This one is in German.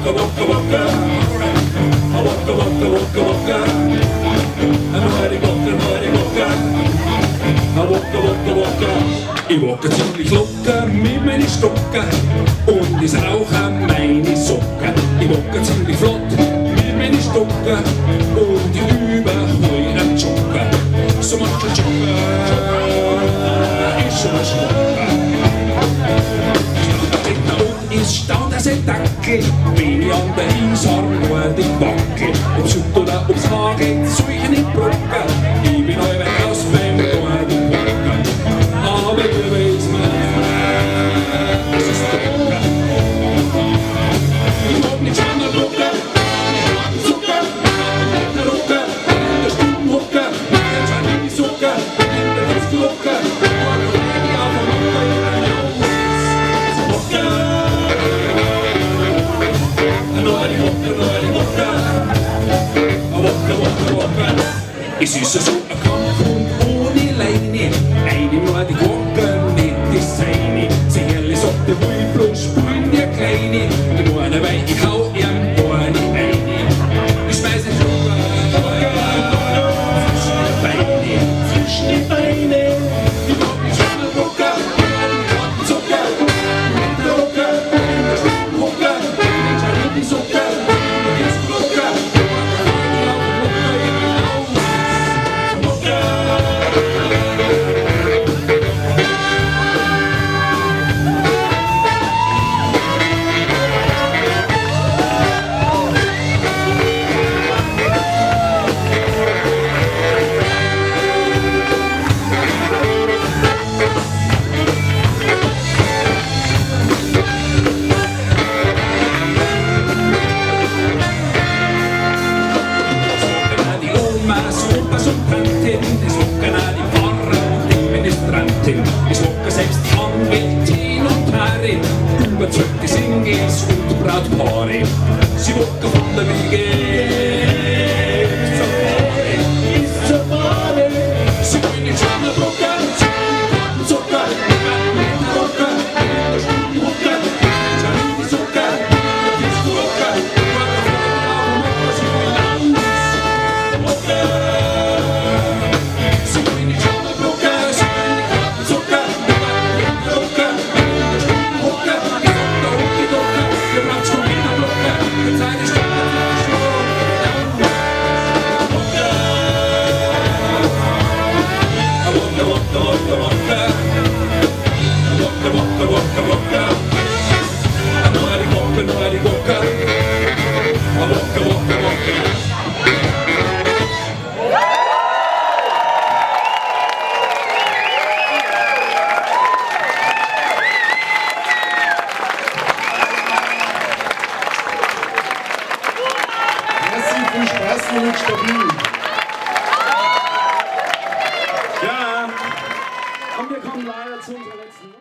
waka waka waka. I waka waka waka waka. And nobody waka, nobody waka. I waka waka waka. Ich wacke ziemlich locker mit meinen Stocken und ich rauche meine Socken. Ich wacke ziemlich flott mit meinen Stocken und ich überhole einen Jogger. So macht ein Jogger, ist schon ein Schlocker. Und ist stand als ein Dackel, wenn ich an der Eisarm nur die Backe. Ob's Hut oder ob's Haar geht, soll ich nicht brocken. Ich bin euer Gast beim Norden Bocken. Aber du weißt mir, das ist der Bocker. Ich mag nicht schon der Bocker, ich mag Zucker, der Rocker, der Stubenhocker, der Gianni Zucker, der Hüftlocker, es ist so ein Kampf und ohne Leine, eine nur die Glocken, nicht die Seine. Sie herrlich sagt, der will bloß spielen, der Kleine, die Morne, weil ich hau ihm Ohren rein. Ich schmeiß den Joker, zwischen die Beine, ich mag nicht schon den Rocker, den Zucker, den Rocker, den Stubenhocker, den Gianni Zucker, den Hüftlocker. Es wocken auch die Pfarrer und die Ministrantin. Es wocken selbst die Anwältin und Herrin, überzeugte Singles und Brautpaare. Sie wocken von der Wiege bis zur Bahre. Sie wollen nicht schon der Brocker, sie wollen den Zucker, den Rocker, den Stubenhocker, den Gianni Zucker, den Hüftlocker, sie wollen Angst, Rocker. Viel Spaß und stabil. Ja, und wir kommen leider zu unserer letzten